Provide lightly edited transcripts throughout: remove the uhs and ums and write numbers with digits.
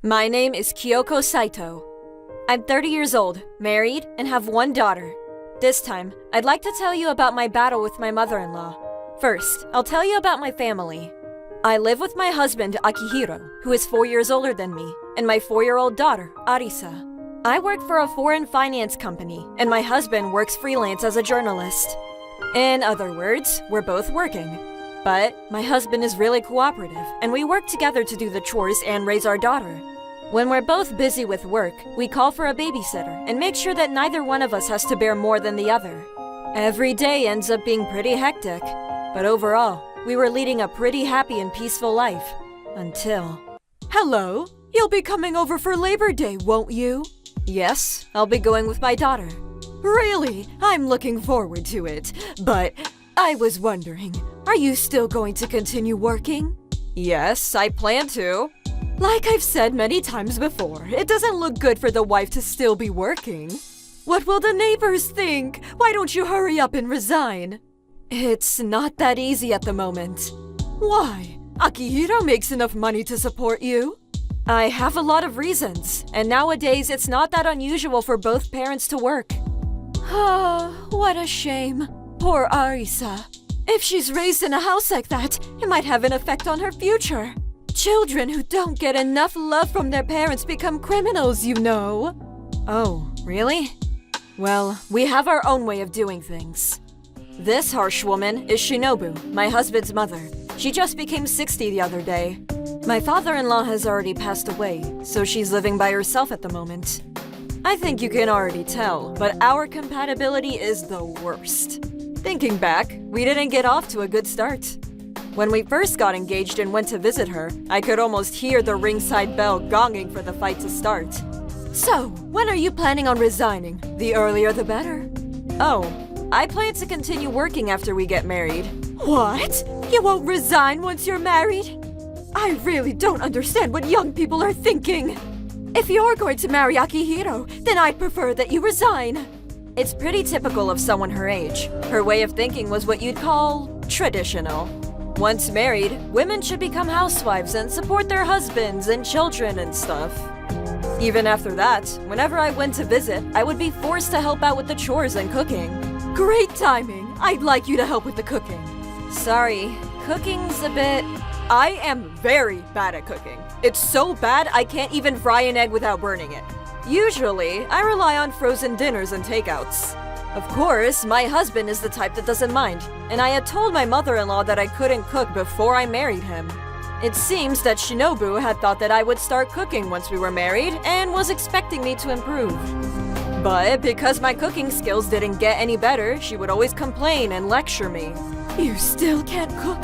My name is Kyoko Saito. I'm 30 years old, married, and have one daughter. This time, I'd like to tell you about my battle with my mother-in-law. First, I'll tell you about my family. I live with my husband, Akihiro, who is 4 years older than me, and my 4-year-old daughter, Arisa. I work for a foreign finance company, and my husband works freelance as a journalist. In other words, we're both working. But my husband is really cooperative, and we work together to do the chores and raise our daughter. When we're both busy with work, we call for a babysitter and make sure that neither one of us has to bear more than the other. Every day ends up being pretty hectic, but overall, we were leading a pretty happy and peaceful life. Until... Hello? You'll be coming over for Labor Day, won't you? Yes, I'll be going with my daughter. Really? I'm looking forward to it. But I was wondering, are you still going to continue working? Yes, I plan to. Like I've said many times before, it doesn't look good for the wife to still be working. What will the neighbors think? Why don't you hurry up and resign? It's not that easy at the moment. Why? Akihiro makes enough money to support you. I have a lot of reasons, and nowadays it's not that unusual for both parents to work. Ah, what a shame. Poor Arisa. If she's raised in a house like that, it might have an effect on her future. Children who don't get enough love from their parents become criminals, you know. Oh, really? Well, we have our own way of doing things. This harsh woman is Shinobu, my husband's mother. She just became 60 the other day. My father-in-law has already passed away, so she's living by herself at the moment. I think you can already tell, but our compatibility is the worst. Thinking back, we didn't get off to a good start. When we first got engaged and went to visit her, I could almost hear the ringside bell gonging for the fight to start. So, when are you planning on resigning? The earlier the better. Oh, I plan to continue working after we get married. What? You won't resign once you're married? I really don't understand what young people are thinking. If you're going to marry Akihiro, then I'd prefer that you resign. It's pretty typical of someone her age. Her way of thinking was what you'd call traditional. Once married, women should become housewives and support their husbands and children and stuff. Even after that, whenever I went to visit, I would be forced to help out with the chores and cooking. Great timing! I'd like you to help with the cooking. Sorry, cooking's a bit... I am very bad at cooking. It's so bad I can't even fry an egg without burning it. Usually, I rely on frozen dinners and takeouts. Of course, my husband is the type that doesn't mind, and I had told my mother-in-law that I couldn't cook before I married him. It seems that Shinobu had thought that I would start cooking once we were married and was expecting me to improve. But because my cooking skills didn't get any better, she would always complain and lecture me. You still can't cook?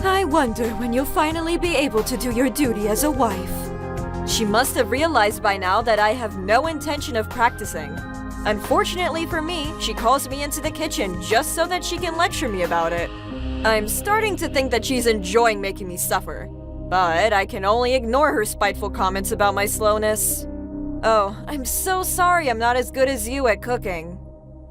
I wonder when you'll finally be able to do your duty as a wife. She must have realized by now that I have no intention of practicing. Unfortunately for me, she calls me into the kitchen just so that she can lecture me about it. I'm starting to think that she's enjoying making me suffer. But I can only ignore her spiteful comments about my slowness. Oh, I'm so sorry I'm not as good as you at cooking.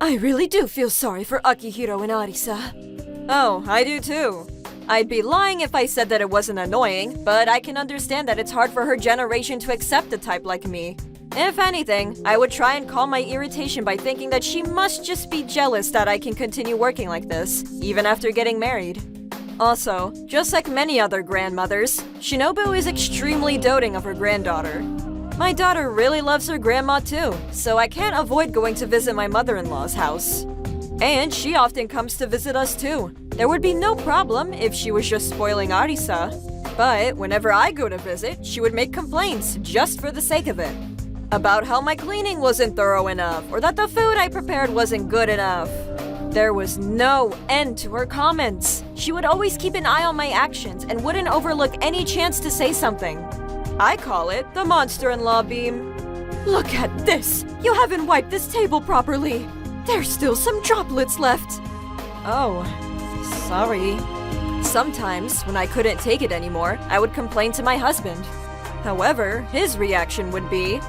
I really do feel sorry for Akihiro and Arisa. Oh, I do too. I'd be lying if I said that it wasn't annoying, but I can understand that it's hard for her generation to accept a type like me. If anything, I would try and calm my irritation by thinking that she must just be jealous that I can continue working like this, even after getting married. Also, just like many other grandmothers, Shinobu is extremely doting of her granddaughter. My daughter really loves her grandma too, so I can't avoid going to visit my mother-in-law's house. And she often comes to visit us too. There would be no problem if she was just spoiling Arisa. But whenever I go to visit, she would make complaints just for the sake of it. About how my cleaning wasn't thorough enough, or that the food I prepared wasn't good enough. There was no end to her comments. She would always keep an eye on my actions and wouldn't overlook any chance to say something. I call it the monster-in-law beam. Look at this! You haven't wiped this table properly! There's still some droplets left! Oh, sorry. Sometimes, when I couldn't take it anymore, I would complain to my husband. However, his reaction would be,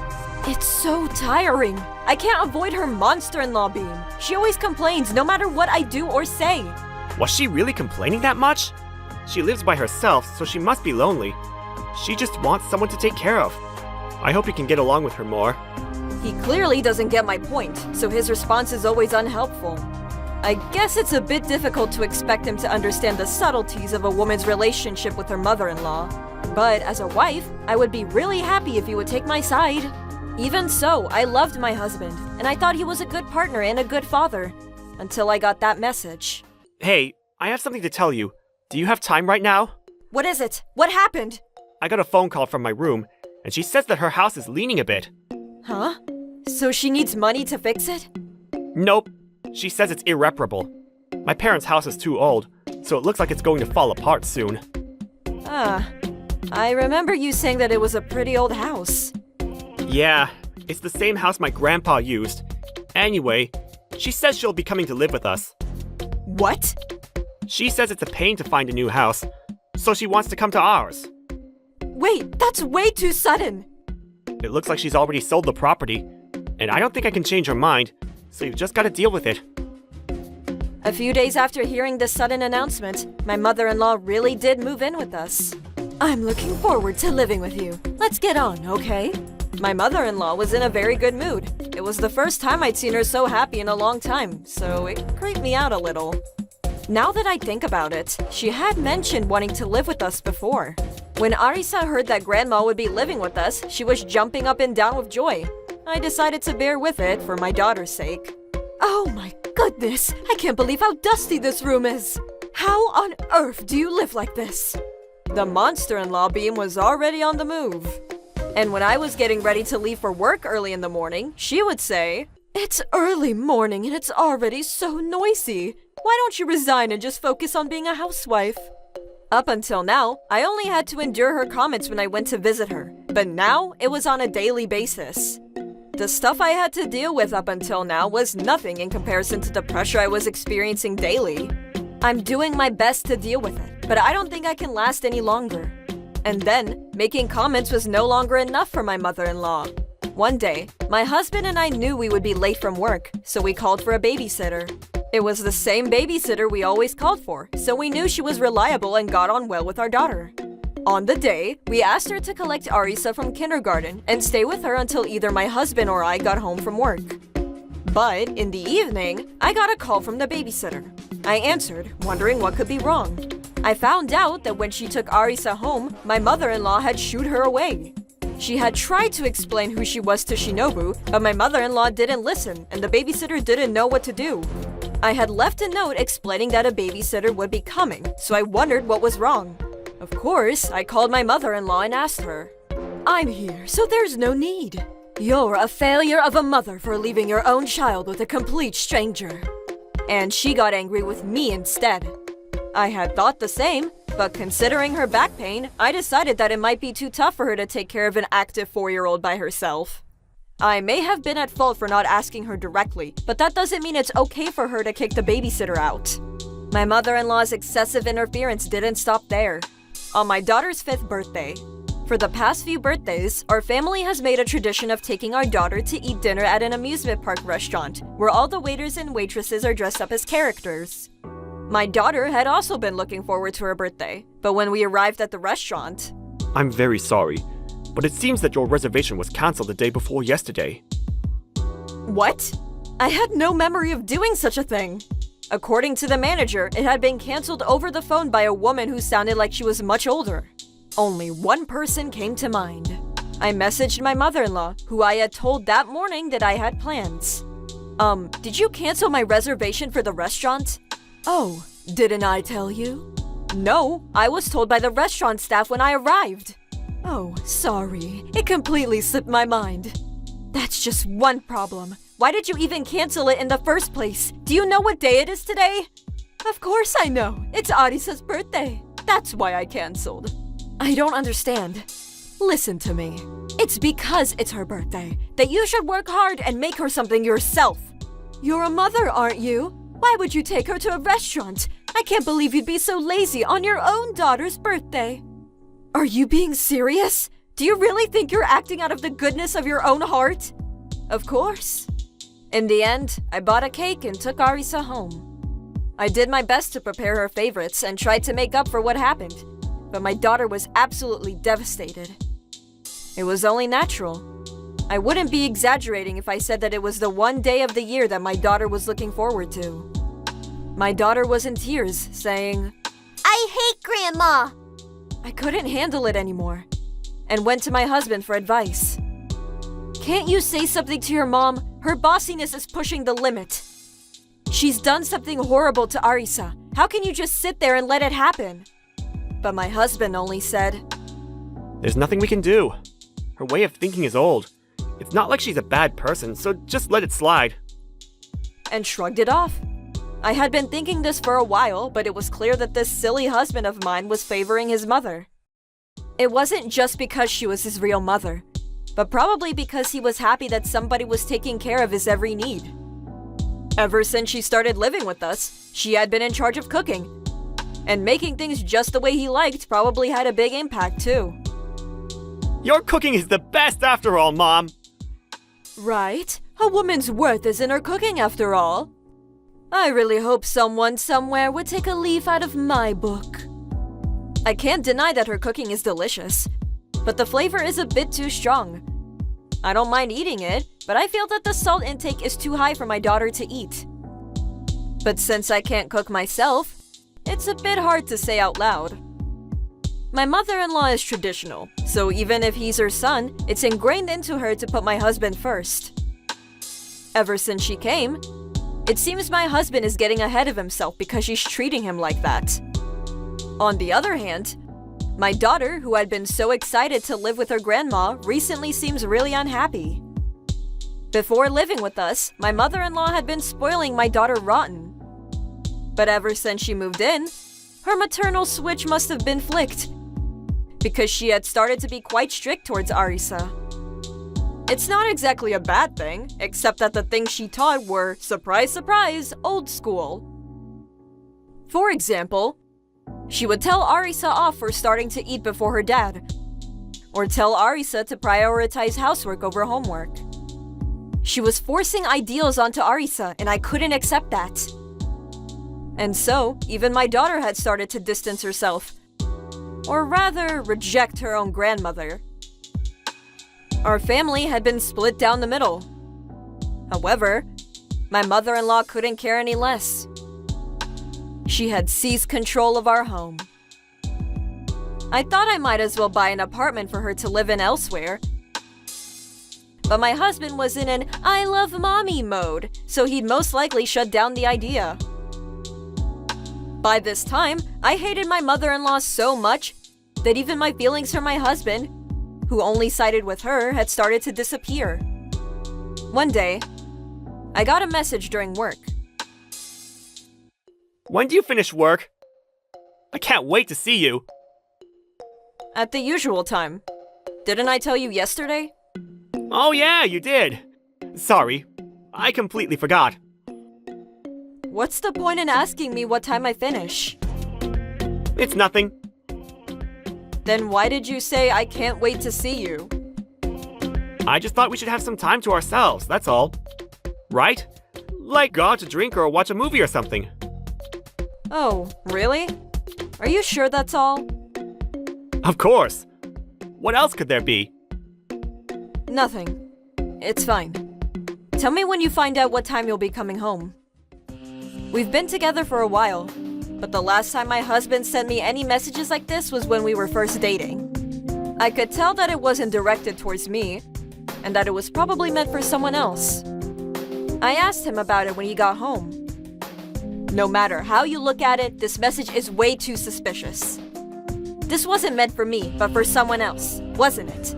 "It's so tiring. I can't avoid her monster-in-law beam. She always complains no matter what I do or say." Was she really complaining that much? She lives by herself, so she must be lonely. She just wants someone to take care of. I hope you can get along with her more. He clearly doesn't get my point, so his response is always unhelpful. I guess it's a bit difficult to expect him to understand the subtleties of a woman's relationship with her mother-in-law. But as a wife, I would be really happy if he would take my side. Even so, I loved my husband, and I thought he was a good partner and a good father. Until I got that message. Hey, I have something to tell you. Do you have time right now? What is it? What happened? I got a phone call from my room, and she says that her house is leaning a bit. Huh? So she needs money to fix it? Nope. She says it's irreparable. My parents' house is too old, so it looks like it's going to fall apart soon. I remember you saying that it was a pretty old house. Yeah, it's the same house my grandpa used. Anyway, she says she'll be coming to live with us. What? She says it's a pain to find a new house, so she wants to come to ours. Wait, that's way too sudden. It looks like she's already sold the property, and I don't think I can change her mind, so you've just got to deal with it. A few days after hearing this sudden announcement, my mother-in-law really did move in with us. I'm looking forward to living with you. Let's get on, okay? My mother-in-law was in a very good mood. It was the first time I'd seen her so happy in a long time, so it creeped me out a little. Now that I think about it, she had mentioned wanting to live with us before. When Arisa heard that Grandma would be living with us, she was jumping up and down with joy. I decided to bear with it for my daughter's sake. Oh my goodness! I can't believe how dusty this room is! How on earth do you live like this? The monster-in-law beam was already on the move. And when I was getting ready to leave for work early in the morning, she would say, "It's early morning and it's already so noisy. Why don't you resign and just focus on being a housewife?" Up until now, I only had to endure her comments when I went to visit her, but now it was on a daily basis. The stuff I had to deal with up until now was nothing in comparison to the pressure I was experiencing daily. I'm doing my best to deal with it, but I don't think I can last any longer. And then, making comments was no longer enough for my mother-in-law. One day, my husband and I knew we would be late from work, so we called for a babysitter. It was the same babysitter we always called for, so we knew she was reliable and got on well with our daughter. On the day, we asked her to collect Arisa from kindergarten and stay with her until either my husband or I got home from work. But in the evening, I got a call from the babysitter. I answered, wondering what could be wrong. I found out that when she took Arisa home, my mother-in-law had shooed her away. She had tried to explain who she was to Shinobu, but my mother-in-law didn't listen and the babysitter didn't know what to do. I had left a note explaining that a babysitter would be coming, so I wondered what was wrong. Of course, I called my mother-in-law and asked her. "I'm here, so there's no need. You're a failure of a mother for leaving your own child with a complete stranger." And she got angry with me instead. I had thought the same, but considering her back pain, I decided that it might be too tough for her to take care of an active 4-year-old by herself. I may have been at fault for not asking her directly, but that doesn't mean it's okay for her to kick the babysitter out. My mother-in-law's excessive interference didn't stop there. On my daughter's 5th birthday. For the past few birthdays, our family has made a tradition of taking our daughter to eat dinner at an amusement park restaurant, where all the waiters and waitresses are dressed up as characters. My daughter had also been looking forward to her birthday, but when we arrived at the restaurant... I'm very sorry, but it seems that your reservation was cancelled the day before yesterday. What? I had no memory of doing such a thing. According to the manager, it had been cancelled over the phone by a woman who sounded like she was much older. Only one person came to mind. I messaged my mother-in-law, who I had told that morning that I had plans. Did you cancel my reservation for the restaurant? Oh, didn't I tell you? No, I was told by the restaurant staff when I arrived. Oh, sorry. It completely slipped my mind. That's just one problem. Why did you even cancel it in the first place? Do you know what day it is today? Of course I know. It's Arisa's birthday. That's why I canceled. I don't understand. Listen to me. It's because it's her birthday that you should work hard and make her something yourself. You're a mother, aren't you? Why would you take her to a restaurant? I can't believe you'd be so lazy on your own daughter's birthday. Are you being serious? Do you really think you're acting out of the goodness of your own heart? Of course. In the end, I bought a cake and took Arisa home. I did my best to prepare her favorites and tried to make up for what happened, but my daughter was absolutely devastated. It was only natural. I wouldn't be exaggerating if I said that it was the one day of the year that my daughter was looking forward to. My daughter was in tears, saying, "I hate Grandma!" I couldn't handle it anymore, and went to my husband for advice. Can't you say something to your mom? Her bossiness is pushing the limit. She's done something horrible to Arisa. How can you just sit there and let it happen? But my husband only said, There's nothing we can do. Her way of thinking is old. It's not like she's a bad person, so just let it slide. And shrugged it off. I had been thinking this for a while, but it was clear that this silly husband of mine was favoring his mother. It wasn't just because she was his real mother, but probably because he was happy that somebody was taking care of his every need. Ever since she started living with us, she had been in charge of cooking. And making things just the way he liked probably had a big impact too. Your cooking is the best after all, Mom! Right? A woman's worth is in her cooking after all. I really hope someone somewhere would take a leaf out of my book. I can't deny that her cooking is delicious, but the flavor is a bit too strong. I don't mind eating it, but I feel that the salt intake is too high for my daughter to eat. But since I can't cook myself, it's a bit hard to say out loud. My mother-in-law is traditional, so even if he's her son, it's ingrained into her to put my husband first. Ever since she came, it seems my husband is getting ahead of himself because she's treating him like that. On the other hand, my daughter, who had been so excited to live with her grandma, recently seems really unhappy. Before living with us, my mother-in-law had been spoiling my daughter rotten. But ever since she moved in, her maternal switch must have been flicked, because she had started to be quite strict towards Arisa. It's not exactly a bad thing, except that the things she taught were, surprise surprise, old school. For example, she would tell Arisa off for starting to eat before her dad, or tell Arisa to prioritize housework over homework. She was forcing ideals onto Arisa, and I couldn't accept that. And so, even my daughter had started to distance herself, or rather, reject her own grandmother. Our family had been split down the middle. However, my mother-in-law couldn't care any less. She had seized control of our home. I thought I might as well buy an apartment for her to live in elsewhere. But my husband was in an I love mommy mode, so he'd most likely shut down the idea. By this time, I hated my mother-in-law so much that even my feelings for my husband, who only sided with her, had started to disappear. One day, I got a message during work. When do you finish work? I can't wait to see you. At the usual time. Didn't I tell you yesterday? Oh yeah, you did. Sorry, I completely forgot. What's the point in asking me what time I finish? It's nothing. Then why did you say I can't wait to see you? I just thought we should have some time to ourselves, that's all. Right? Like go out to drink or watch a movie or something. Oh, really? Are you sure that's all? Of course. What else could there be? Nothing. It's fine. Tell me when you find out what time you'll be coming home. We've been together for a while, but the last time my husband sent me any messages like this was when we were first dating. I could tell that it wasn't directed towards me, and that it was probably meant for someone else. I asked him about it when he got home. No matter how you look at it, this message is way too suspicious. This wasn't meant for me, but for someone else, wasn't it?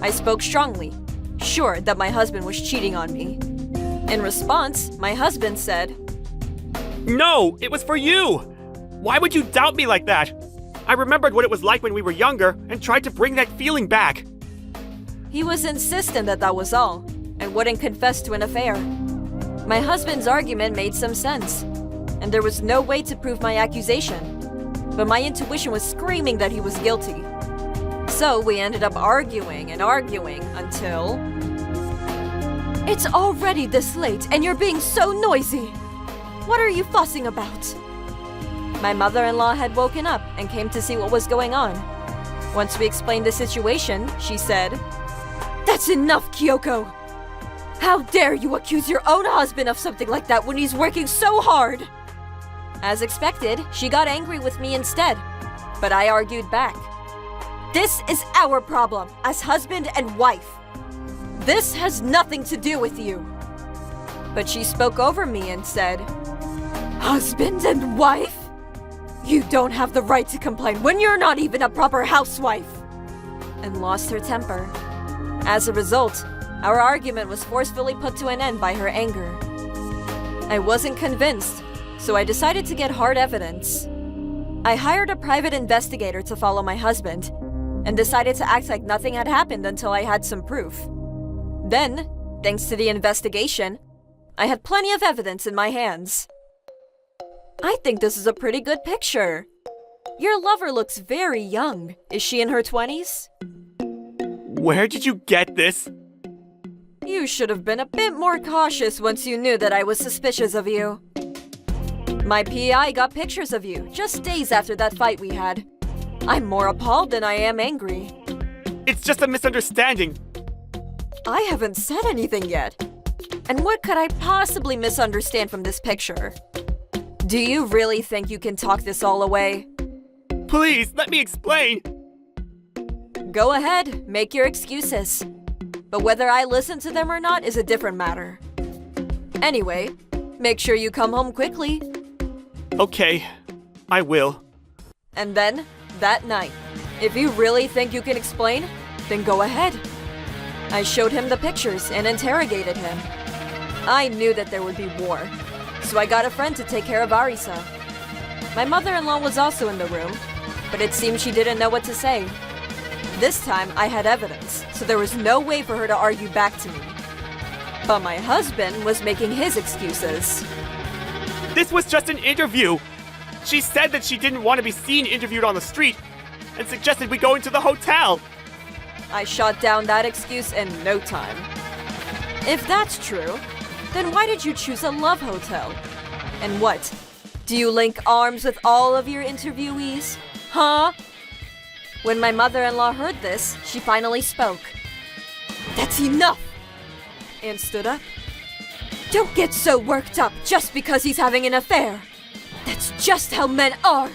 I spoke strongly, sure that my husband was cheating on me. In response, my husband said, No, it was for you! Why would you doubt me like that? I remembered what it was like when we were younger and tried to bring that feeling back. He was insistent that that was all, and wouldn't confess to an affair. My husband's argument made some sense, and there was no way to prove my accusation. But my intuition was screaming that he was guilty. So we ended up arguing and arguing until... It's already this late and you're being so noisy! What are you fussing about? My mother-in-law had woken up and came to see what was going on. Once we explained the situation, she said, "That's enough, Kyoko! How dare you accuse your own husband of something like that when he's working so hard?" As expected, she got angry with me instead, but I argued back. "This is our problem as husband and wife. This has nothing to do with you." But she spoke over me and said, "Husband and wife? You don't have the right to complain when you're not even a proper housewife," and lost her temper. As a result, our argument was forcefully put to an end by her anger. I wasn't convinced, so I decided to get hard evidence. I hired a private investigator to follow my husband, and decided to act like nothing had happened until I had some proof. Then, thanks to the investigation, I had plenty of evidence in my hands. I think this is a pretty good picture. Your lover looks very young. Is she in her 20s? Where did you get this? You should have been a bit more cautious once you knew that I was suspicious of you. My PI got pictures of you just days after that fight we had. I'm more appalled than I am angry. It's just a misunderstanding. I haven't said anything yet. And what could I possibly misunderstand from this picture? Do you really think you can talk this all away? Please, let me explain. Go ahead, make your excuses. But whether I listen to them or not is a different matter. Anyway, make sure you come home quickly. Okay, I will. And then, that night, if you really think you can explain, then go ahead. I showed him the pictures and interrogated him. I knew that there would be war, so I got a friend to take care of Arisa. My mother-in-law was also in the room, but it seemed she didn't know what to say. This time, I had evidence, so there was no way for her to argue back to me. But my husband was making his excuses. This was just an interview. She said that she didn't want to be seen interviewed on the street and suggested we go into the hotel. I shot down that excuse in no time. If that's true, then why did you choose a love hotel? And what? Do you link arms with all of your interviewees? Huh? When my mother-in-law heard this, she finally spoke. "That's enough!" And stood up. "Don't get so worked up just because he's having an affair. That's just how men are.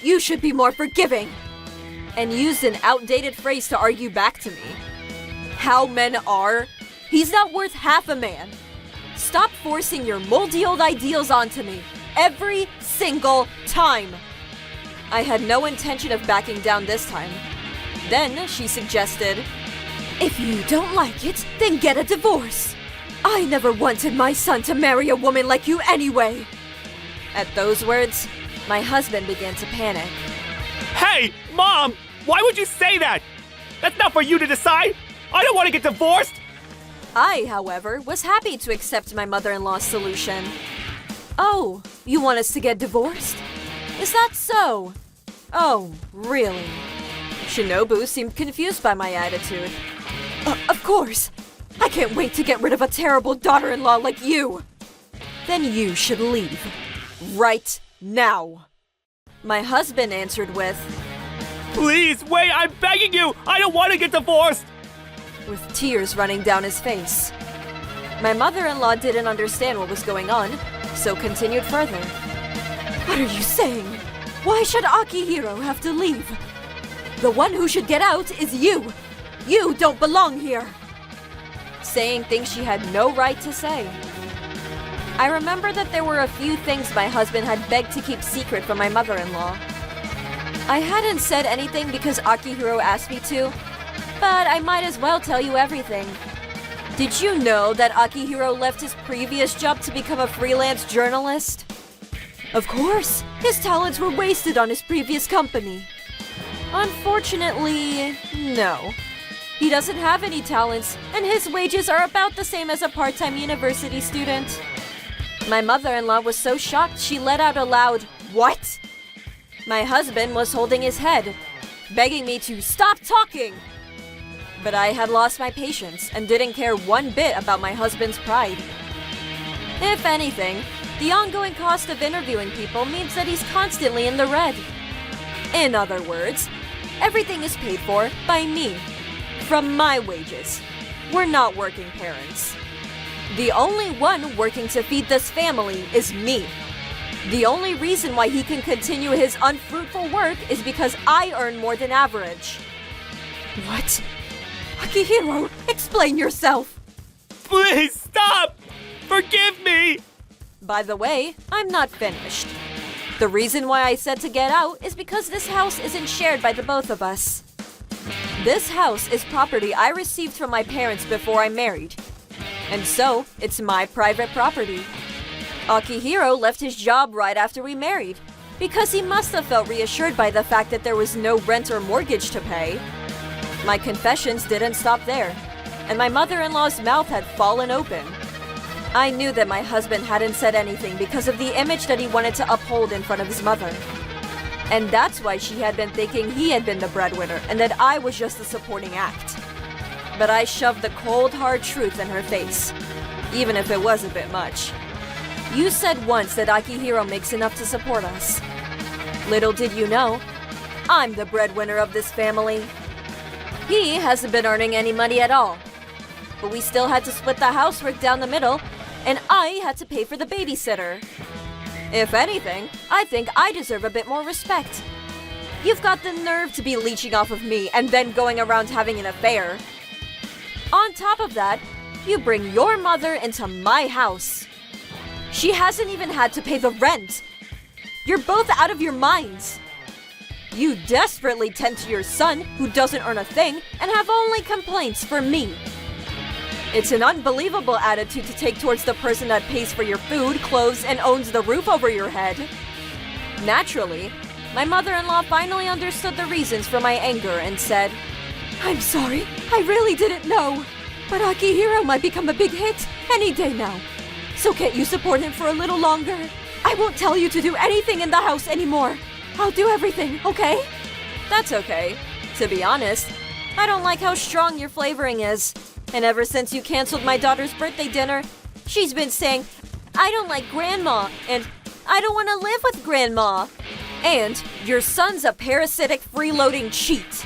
You should be more forgiving." And used an outdated phrase to argue back to me. How men are? He's not worth half a man. Stop forcing your moldy old ideals onto me every single time. I had no intention of backing down this time. Then she suggested, "If you don't like it, then get a divorce. I never wanted my son to marry a woman like you anyway." At those words, my husband began to panic. Hey, Mom! Why would you say that? That's not for you to decide! I don't want to get divorced! I, however, was happy to accept my mother-in-law's solution. "Oh, you want us to get divorced? Is that so? Oh, really?" Shinobu seemed confused by my attitude. Of course! I can't wait to get rid of a terrible daughter-in-law like you! Then you should leave. Right now. My husband answered with, Please, wait, I'm begging you! I don't want to get divorced! with tears running down his face. My mother-in-law didn't understand what was going on, so continued further. "What are you saying? Why should Akihiro have to leave? The one who should get out is you! You don't belong here!" Saying things she had no right to say. I remember that there were a few things my husband had begged to keep secret from my mother-in-law. I hadn't said anything because Akihiro asked me to, but I might as well tell you everything. Did you know that Akihiro left his previous job to become a freelance journalist? Of course, his talents were wasted on his previous company. Unfortunately, no. He doesn't have any talents, and his wages are about the same as a part-time university student. My mother-in-law was so shocked she let out a loud, "What?" My husband was holding his head, begging me to stop talking. But I had lost my patience and didn't care one bit about my husband's pride. If anything, the ongoing cost of interviewing people means that he's constantly in the red. In other words, Everything is paid for by me, from my wages. We're not working parents. The only one working to feed this family is me. The only reason why he can continue his unfruitful work is because I earn more than average. What? Akihiro, explain yourself! Please stop! Forgive me! By the way, I'm not finished. The reason why I said to get out is because this house isn't shared by the both of us. This house is property I received from my parents before I married. And so, it's my private property. Akihiro left his job right after we married, because he must have felt reassured by the fact that there was no rent or mortgage to pay. My confessions didn't stop there, and my mother-in-law's mouth had fallen open. I knew that my husband hadn't said anything because of the image that he wanted to uphold in front of his mother. And that's why she had been thinking he had been the breadwinner and that I was just the supporting act. But I shoved the cold, hard truth in her face, even if it was a bit much. You said once that Akihiro makes enough to support us. Little did you know, I'm the breadwinner of this family. He hasn't been earning any money at all. But we still had to split the housework down the middle, and I had to pay for the babysitter. If anything, I think I deserve a bit more respect. You've got the nerve to be leeching off of me and then going around having an affair. On top of that, you bring your mother into my house. She hasn't even had to pay the rent. You're both out of your minds. You desperately tend to your son, who doesn't earn a thing, and have only complaints for me. It's an unbelievable attitude to take towards the person that pays for your food, clothes, and owns the roof over your head. Naturally, my mother-in-law finally understood the reasons for my anger and said, I'm sorry, I really didn't know. But Akihiro might become a big hit any day now. So can't you support him for a little longer? I won't tell you to do anything in the house anymore. I'll do everything, okay? That's okay. To be honest, I don't like how strong your flavoring is. And ever since you canceled my daughter's birthday dinner, she's been saying, I don't like Grandma, and I don't want to live with Grandma. And your son's a parasitic freeloading cheat.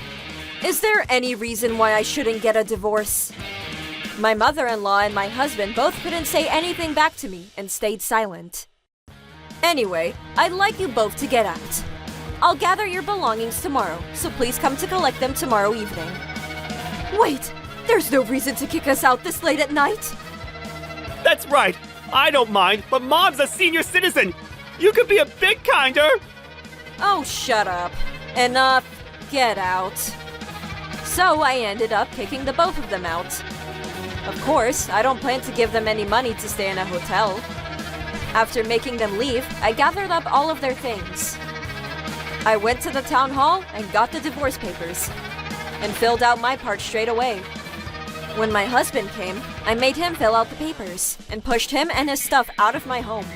Is there any reason why I shouldn't get a divorce? My mother-in-law and my husband both couldn't say anything back to me and stayed silent. Anyway, I'd like you both to get out. I'll gather your belongings tomorrow, so please come to collect them tomorrow evening. Wait! There's no reason to kick us out this late at night. That's right. I don't mind, but Mom's a senior citizen. You could be a bit kinder. Oh, shut up. Enough. Get out. So I ended up kicking the both of them out. Of course, I don't plan to give them any money to stay in a hotel. After making them leave, I gathered up all of their things. I went to the town hall and got the divorce papers, and filled out my part straight away. When my husband came, I made him fill out the papers and pushed him and his stuff out of my home.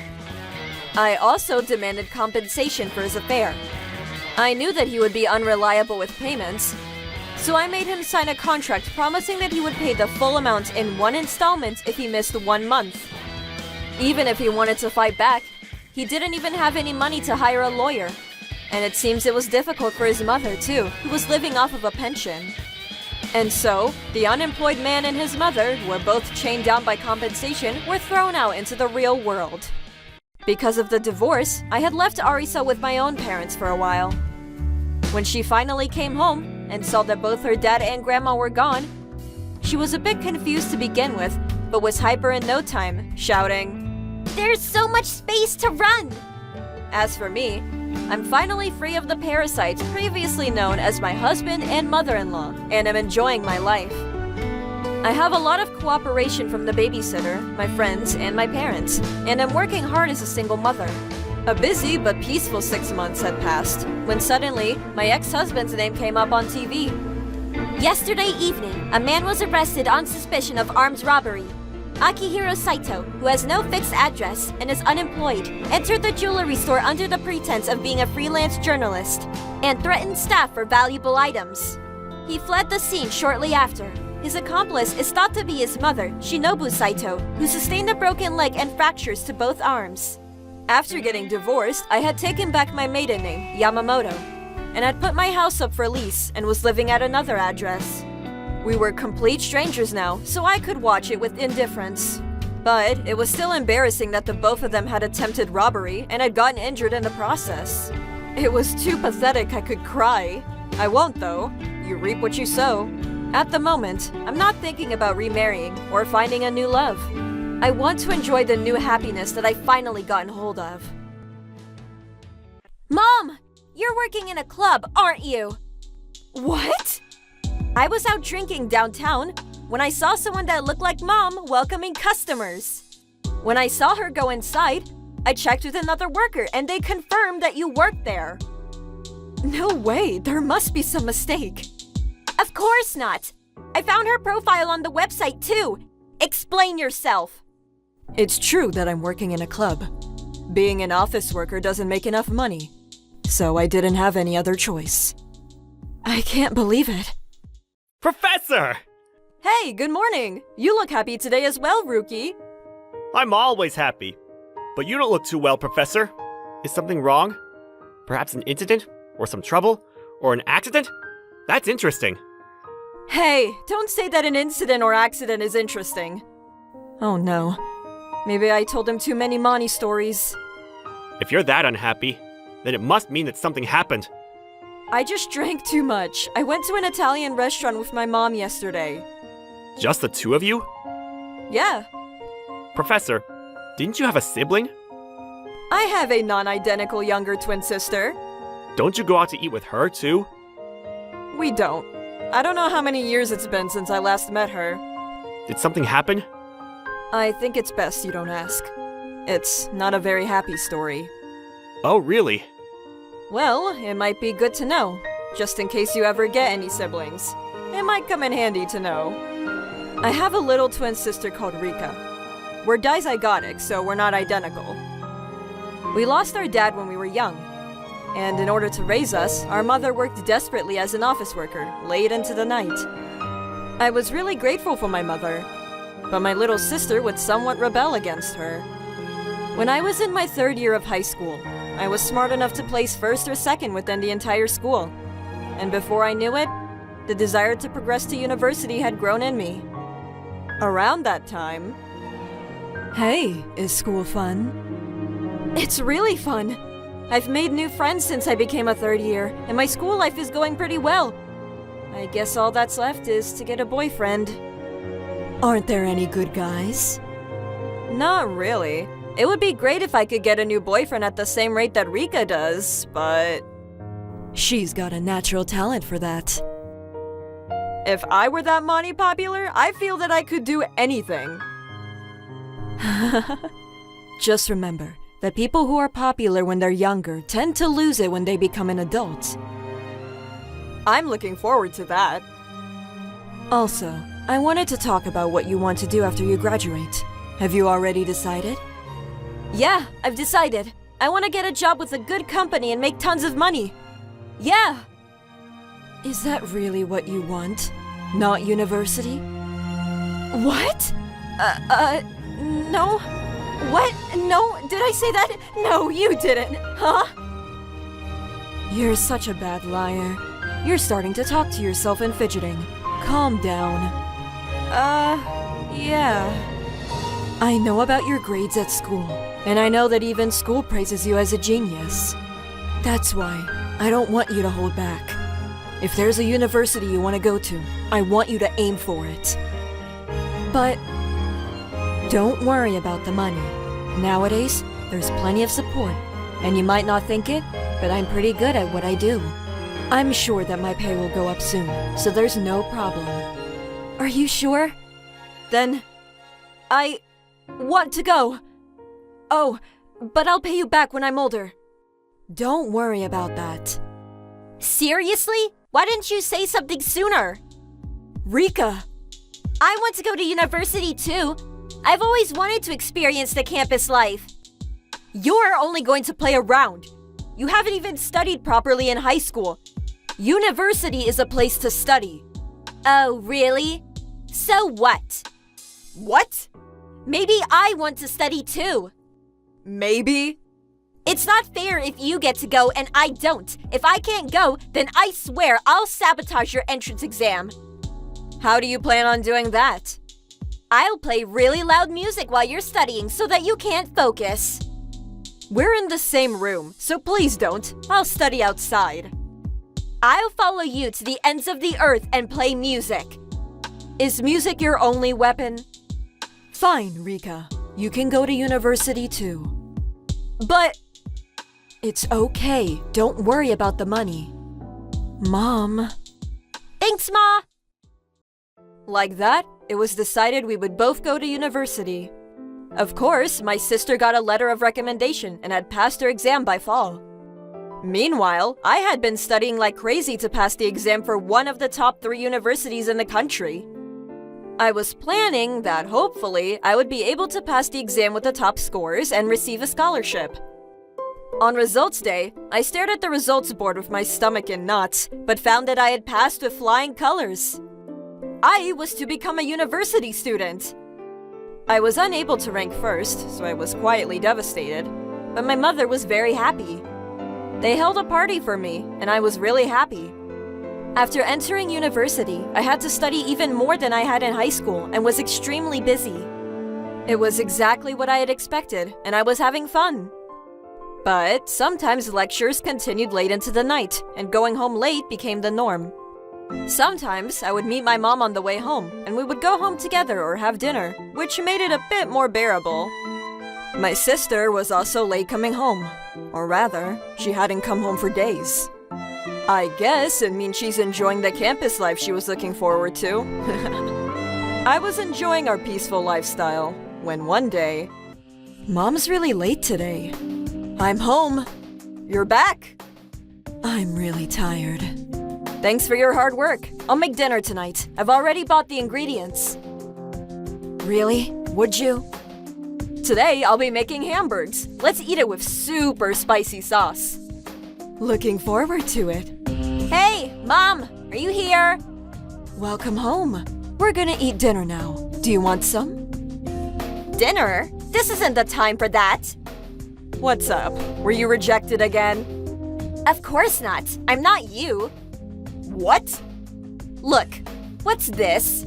I also demanded compensation for his affair. I knew that he would be unreliable with payments, so I made him sign a contract promising that he would pay the full amount in one installment if he missed 1 month. Even if he wanted to fight back, he didn't even have any money to hire a lawyer. And it seems it was difficult for his mother, too, who was living off of a pension. And so, the unemployed man and his mother, who were both chained down by compensation, were thrown out into the real world. Because of the divorce, I had left Arisa with my own parents for a while. When she finally came home and saw that both her dad and grandma were gone, she was a bit confused to begin with, but was hyper in no time, shouting, There's so much space to run! As for me, I'm finally free of the parasites previously known as my husband and mother-in-law, and am enjoying my life. I have a lot of cooperation from the babysitter, my friends, and my parents, and am working hard as a single mother. A busy but peaceful 6 months had passed, when suddenly, my ex-husband's name came up on TV. Yesterday evening, a man was arrested on suspicion of armed robbery. Akihiro Saito, who has no fixed address and is unemployed, entered the jewelry store under the pretense of being a freelance journalist and threatened staff for valuable items. He fled the scene shortly after. His accomplice is thought to be his mother, Shinobu Saito, who sustained a broken leg and fractures to both arms. After getting divorced, I had taken back my maiden name, Yamamoto, and had put my house up for lease and was living at another address. We were complete strangers now, so I could watch it with indifference. But it was still embarrassing that the both of them had attempted robbery and had gotten injured in the process. It was too pathetic I could cry. I won't though. You reap what you sow. At the moment, I'm not thinking about remarrying or finding a new love. I want to enjoy the new happiness that I finally gotten hold of. Mom! You're working in a club, aren't you? What? I was out drinking downtown when I saw someone that looked like Mom welcoming customers. When I saw her go inside, I checked with another worker and they confirmed that you worked there. No way, there must be some mistake. Of course not. I found her profile on the website too. Explain yourself. It's true that I'm working in a club. Being an office worker doesn't make enough money, so I didn't have any other choice. I can't believe it. Professor! Hey, good morning. You look happy today as well, Rookie. I'm always happy. But you don't look too well, Professor. Is something wrong? Perhaps an incident? Or some trouble? Or an accident? That's interesting. Hey, don't say that an incident or accident is interesting. Oh no. Maybe I told him too many Moni stories. If you're that unhappy, then it must mean that something happened. I just drank too much. I went to an Italian restaurant with my mom yesterday. Just the two of you? Yeah. Professor, didn't you have a sibling? I have a non-identical younger twin sister. Don't you go out to eat with her, too? We don't. I don't know how many years it's been since I last met her. Did something happen? I think it's best you don't ask. It's not a very happy story. Oh, really? Well, it might be good to know, just in case you ever get any siblings. It might come in handy to know. I have a little twin sister called Rika. We're dizygotic, so we're not identical. We lost our dad when we were young, and in order to raise us, our mother worked desperately as an office worker, late into the night. I was really grateful for my mother, but my little sister would somewhat rebel against her. When I was in my third year of high school, I was smart enough to place first or second within the entire school. And before I knew it, the desire to progress to university had grown in me. Around that time... Hey, is school fun? It's really fun! I've made new friends since I became a third year, and my school life is going pretty well. I guess all that's left is to get a boyfriend. Aren't there any good guys? Not really. It would be great if I could get a new boyfriend at the same rate that Rika does, but... She's got a natural talent for that. If I were that Moni popular, I feel that I could do anything. Just remember that people who are popular when they're younger tend to lose it when they become an adult. I'm looking forward to that. Also, I wanted to talk about what you want to do after you graduate. Have you already decided? Yeah, I've decided. I want to get a job with a good company and make tons of money. Yeah! Is that really what you want? Not university? What? No. What? No, did I say that? No, you didn't. Huh? You're such a bad liar. You're starting to talk to yourself and fidgeting. Calm down. Yeah. I know about your grades at school, and I know that even school praises you as a genius. That's why I don't want you to hold back. If there's a university you want to go to, I want you to aim for it. But don't worry about the money. Nowadays, there's plenty of support, and you might not think it, but I'm pretty good at what I do. I'm sure that my pay will go up soon, so there's no problem. Are you sure? Then I want to go. Oh, but I'll pay you back when I'm older. Don't worry about that. Seriously? Why didn't you say something sooner? Rika! I want to go to university too. I've always wanted to experience the campus life. You're only going to play around. You haven't even studied properly in high school. University is a place to study. Oh, really? So what? What? Maybe I want to study too. Maybe? It's not fair if you get to go and I don't. If I can't go, then I swear I'll sabotage your entrance exam. How do you plan on doing that? I'll play really loud music while you're studying so that you can't focus. We're in the same room, so please don't. I'll study outside. I'll follow you to the ends of the earth and play music. Is music your only weapon? Fine, Rika. You can go to university too. But it's okay. Don't worry about the money. Mom. Thanks, Ma. Like that, it was decided we would both go to university. Of course, my sister got a letter of recommendation and had passed her exam by fall. Meanwhile, I had been studying like crazy to pass the exam for one of the top 3 universities in the country. I was planning that hopefully I would be able to pass the exam with the top scores and receive a scholarship. On results day, I stared at the results board with my stomach in knots, but found that I had passed with flying colors. I was to become a university student. I was unable to rank first, so I was quietly devastated, but my mother was very happy. They held a party for me, and I was really happy. After entering university, I had to study even more than I had in high school and was extremely busy. It was exactly what I had expected, and I was having fun. But sometimes lectures continued late into the night, and going home late became the norm. Sometimes I would meet my mom on the way home, and we would go home together or have dinner, which made it a bit more bearable. My sister was also late coming home. Or rather, she hadn't come home for days. I guess it means she's enjoying the campus life she was looking forward to. I was enjoying our peaceful lifestyle, when one day... Mom's really late today. I'm home. You're back. I'm really tired. Thanks for your hard work. I'll make dinner tonight. I've already bought the ingredients. Really? Would you? Today, I'll be making hamburgers. Let's eat it with super spicy sauce. Looking forward to it. Hey, Mom, are you here? Welcome home. We're gonna eat dinner now. Do you want some? Dinner? This isn't the time for that. What's up? Were you rejected again? Of course not. I'm not you. What? Look, what's this?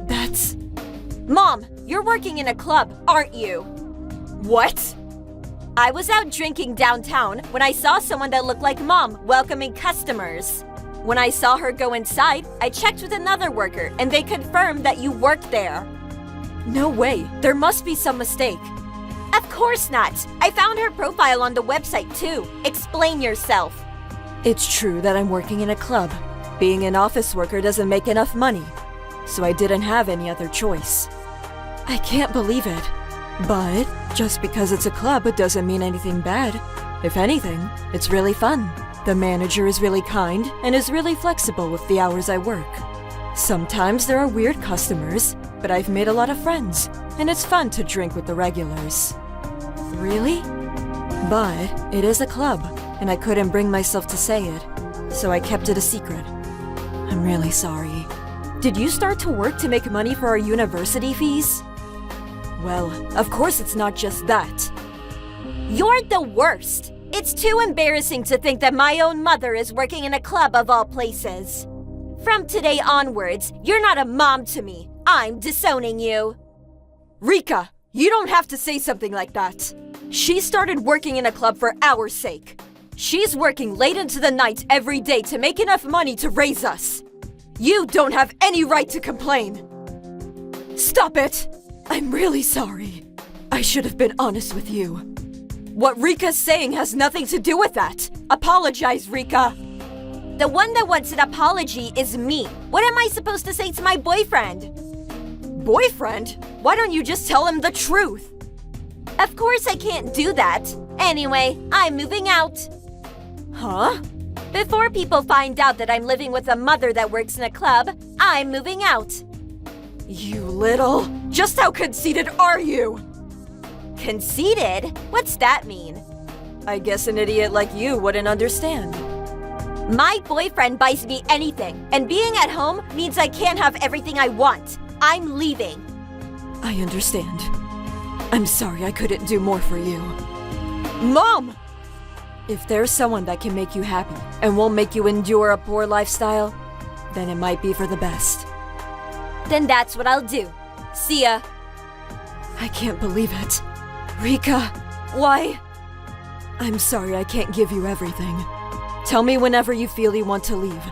That's... Mom, you're working in a club, aren't you? What? I was out drinking downtown when I saw someone that looked like Mom welcoming customers. When I saw her go inside, I checked with another worker and they confirmed that you worked there. No way. There must be some mistake. Of course not. I found her profile on the website too. Explain yourself. It's true that I'm working in a club. Being an office worker doesn't make enough money, so I didn't have any other choice. I can't believe it. But just because it's a club, it doesn't mean anything bad. If anything, it's really fun. The manager is really kind and is really flexible with the hours I work. Sometimes there are weird customers, but I've made a lot of friends, and it's fun to drink with the regulars. Really? But it is a club, and I couldn't bring myself to say it, so I kept it a secret. I'm really sorry. Did you start to work to make money for our university fees? Well, of course it's not just that. You're the worst. It's too embarrassing to think that my own mother is working in a club of all places. From today onwards, you're not a mom to me. I'm disowning you. Rika, you don't have to say something like that. She started working in a club for our sake. She's working late into the night every day to make enough money to raise us. You don't have any right to complain. Stop it! I'm really sorry. I should have been honest with you. What Rika's saying has nothing to do with that. Apologize, Rika. The one that wants an apology is me. What am I supposed to say to my boyfriend? Boyfriend? Why don't you just tell him the truth? Of course I can't do that. Anyway, I'm moving out. Huh? Before people find out that I'm living with a mother that works in a club, I'm moving out. You little... Just how conceited are you? Conceited? What's that mean? I guess an idiot like you wouldn't understand. My boyfriend buys me anything, and being at home means I can't have everything I want. I'm leaving. I understand. I'm sorry I couldn't do more for you. Mom! If there's someone that can make you happy and won't make you endure a poor lifestyle, then it might be for the best. Then that's what I'll do. See ya. I can't believe it. Rika, why? I'm sorry I can't give you everything. Tell me whenever you feel you want to leave,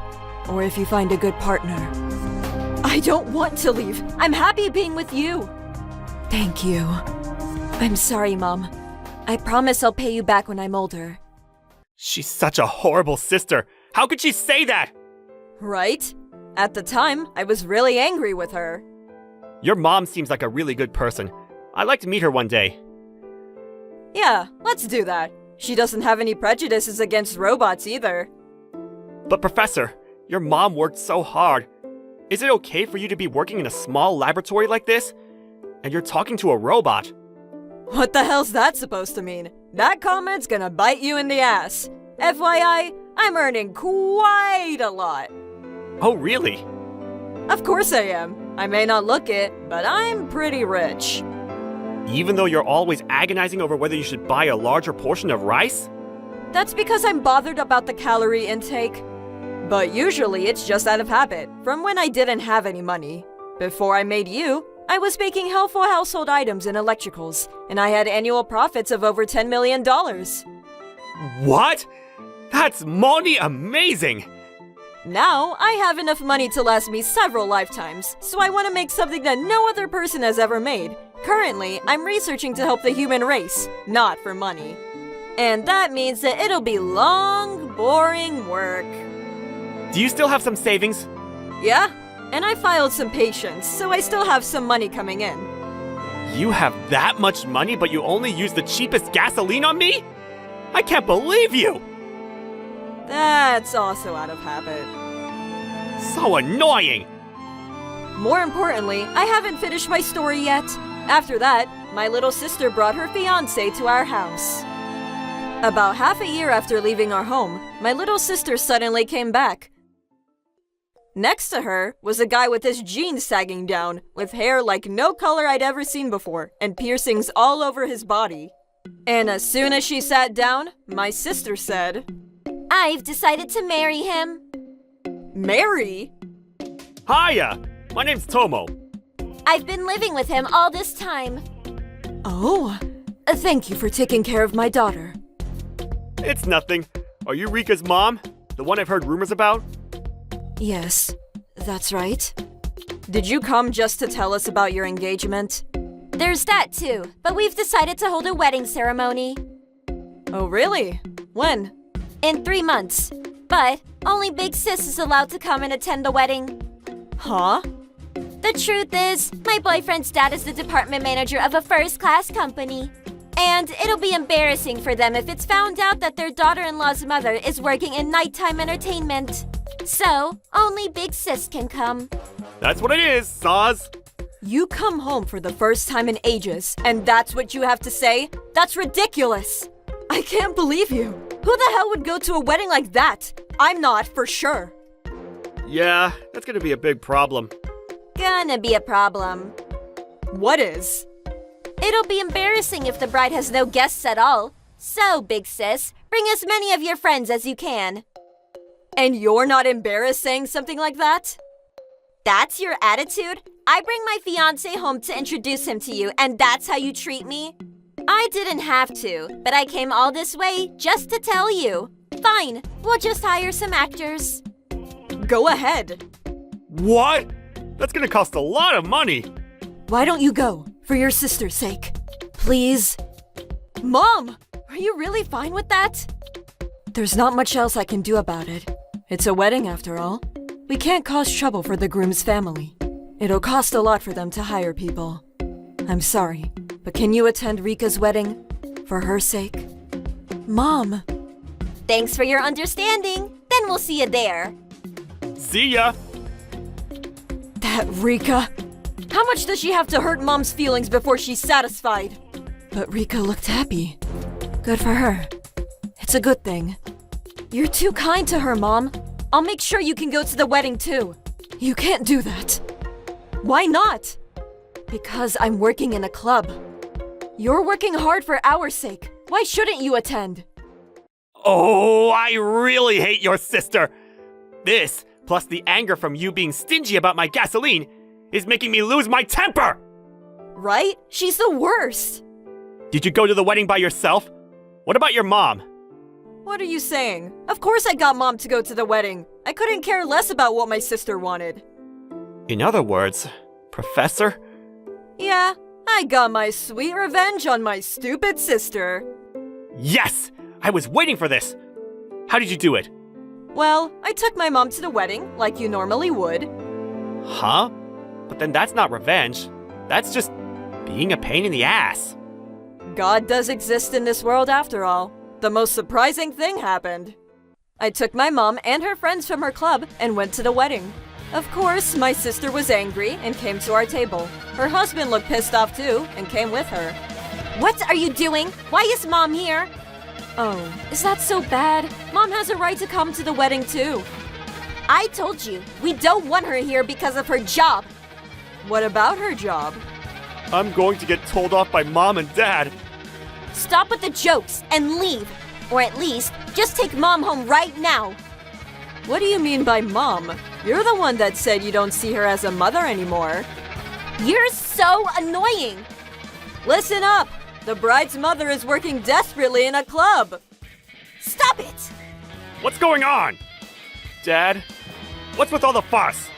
or if you find a good partner. I don't want to leave. I'm happy being with you. Thank you. I'm sorry, Mom. I promise I'll pay you back when I'm older. She's such a horrible sister. How could she say that? Right? At the time, I was really angry with her. Your mom seems like a really good person. I'd like to meet her one day. Yeah, let's do that. She doesn't have any prejudices against robots either. But Professor, your mom worked so hard. Is it okay for you to be working in a small laboratory like this? And you're talking to a robot? What the hell's that supposed to mean? That comment's gonna bite you in the ass. FYI, I'm earning quite a lot. Oh, really? Of course I am. I may not look it, but I'm pretty rich. Even though you're always agonizing over whether you should buy a larger portion of rice? That's because I'm bothered about the calorie intake. But usually it's just out of habit, from when I didn't have any money. Before I made you, I was making helpful household items and electricals, and I had annual profits of over $10 million. What? That's money amazing! Now, I have enough money to last me several lifetimes, so I want to make something that no other person has ever made. Currently, I'm researching to help the human race, not for money. And that means that it'll be long, boring work. Do you still have some savings? Yeah, and I filed some patients, so I still have some money coming in. You have that much money, but you only use the cheapest gasoline on me? I can't believe you! That's also out of habit. So annoying! More importantly, I haven't finished my story yet. After that, my little sister brought her fiancé to our house. About half a year after leaving our home, my little sister suddenly came back. Next to her was a guy with his jeans sagging down, with hair like no color I'd ever seen before, and piercings all over his body. And as soon as she sat down, my sister said, I've decided to marry him. "Marry?" Hiya! My name's Tomo. I've been living with him all this time. Oh, thank you for taking care of my daughter. It's nothing. Are you Rika's mom? The one I've heard rumors about? Yes, that's right. Did you come just to tell us about your engagement? There's that too, but we've decided to hold a wedding ceremony. Oh, really? When? In 3 months. But only Big Sis is allowed to come and attend the wedding. Huh? The truth is, my boyfriend's dad is the department manager of a first-class company. And it'll be embarrassing for them if it's found out that their daughter-in-law's mother is working in nighttime entertainment. So, only Big Sis can come. That's what it is, Saz. You come home for the first time in ages, and that's what you have to say? That's ridiculous! I can't believe you! Who the hell would go to a wedding like that? I'm not, for sure. Yeah, that's gonna be a big problem. Gonna be a problem. What is? It'll be embarrassing if the bride has no guests at all. So, Big Sis, bring as many of your friends as you can. And you're not embarrassed saying something like that? That's your attitude? I bring my fiancé home to introduce him to you, and that's how you treat me? I didn't have to, but I came all this way just to tell you. Fine, we'll just hire some actors. Go ahead. What? That's gonna cost a lot of money. Why don't you go, for your sister's sake? Please? Mom! Are you really fine with that? There's not much else I can do about it. It's a wedding after all. We can't cause trouble for the groom's family. It'll cost a lot for them to hire people. I'm sorry, but can you attend Rika's wedding? For her sake? Mom! Thanks for your understanding. Then we'll see you there. See ya! That Rika! How much does she have to hurt Mom's feelings before she's satisfied? But Rika looked happy. Good for her. It's a good thing. You're too kind to her, Mom. I'll make sure you can go to the wedding too. You can't do that. Why not? Because I'm working in a club. You're working hard for our sake, Why shouldn't you attend? Oh, I really hate your sister. This, plus the anger from you being stingy about my gasoline, is making me lose my temper! Right? She's the worst! Did you go to the wedding by yourself? What about your mom? What are you saying? Of course I got Mom to go to the wedding. I couldn't care less about what my sister wanted. In other words, Professor? Yeah, I got my sweet revenge on my stupid sister. Yes! I was waiting for this! How did you do it? Well, I took my mom to the wedding, like you normally would. Huh? But then that's not revenge. That's just being a pain in the ass. God does exist in this world after all. The most surprising thing happened. I took my mom and her friends from her club and went to the wedding. Of course, my sister was angry and came to our table. Her husband looked pissed off too and came with her. What are you doing? Why is Mom here? Oh, is that so bad? Mom has a right to come to the wedding too. I told you, we don't want her here because of her job. What about her job? I'm going to get told off by Mom and Dad. Stop with the jokes and leave. Or at least, just take Mom home right now. What do you mean by Mom? You're the one that said you don't see her as a mother anymore. You're so annoying. Listen up! The bride's mother is working desperately in a club. Stop it! What's going on? Dad? What's with all the fuss?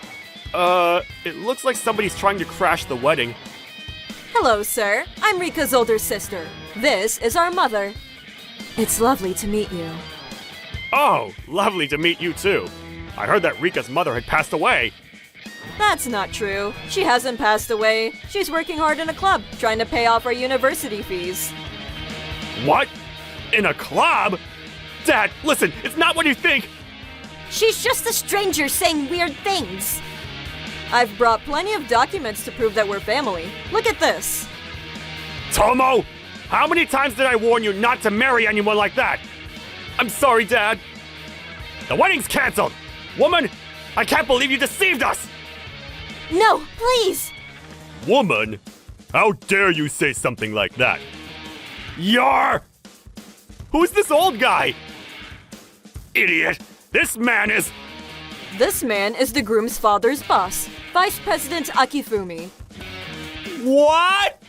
It looks like somebody's trying to crash the wedding. Hello, sir. I'm Rika's older sister. This is our mother. It's lovely to meet you. Oh, lovely to meet you too. I heard that Rika's mother had passed away. That's not true. She hasn't passed away. She's working hard in a club, trying to pay off our university fees. What? In a club? Dad, listen, it's not what you think. She's just a stranger saying weird things. I've brought plenty of documents to prove that we're family. Look at this. Tomo, how many times did I warn you not to marry anyone like that? I'm sorry, Dad. The wedding's canceled. Woman, I can't believe you deceived us. No, please! Woman? How dare you say something like that? Yar! Who's this old guy? Idiot! This man is... This man is the groom's father's boss, Vice President Akifumi. What?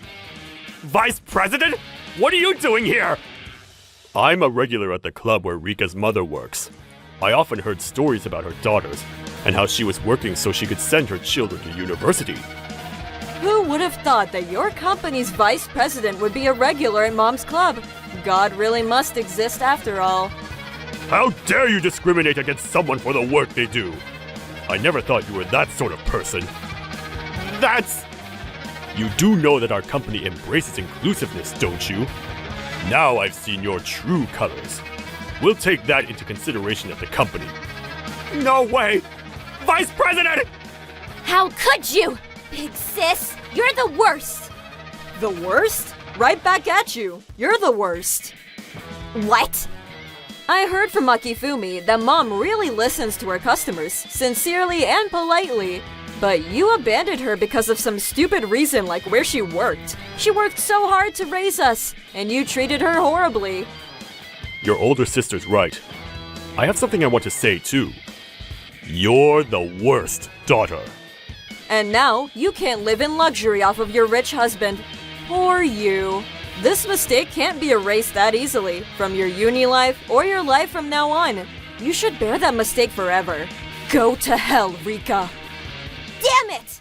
Vice President? What are you doing here? I'm a regular at the club where Rika's mother works. I often heard stories about her daughters and how she was working so she could send her children to university. Who would have thought that your company's vice president would be a regular at Mom's club? God really must exist after all. How dare you discriminate against someone for the work they do? I never thought you were that sort of person. That's... You do know that our company embraces inclusiveness, don't you? Now I've seen your true colors. We'll take that into consideration at the company. No way! Vice President! How could you? Big sis, you're the worst! The worst? Right back at you. You're the worst. What? I heard from Akifumi that Mom really listens to her customers, sincerely and politely. But you abandoned her because of some stupid reason like where she worked. She worked so hard to raise us, and you treated her horribly. Your older sister's right. I have something I want to say too. You're the worst daughter. And now, you can't live in luxury off of your rich husband. Poor you. This mistake can't be erased that easily, from your uni life or your life from now on. You should bear that mistake forever. Go to hell, Rika. Damn it!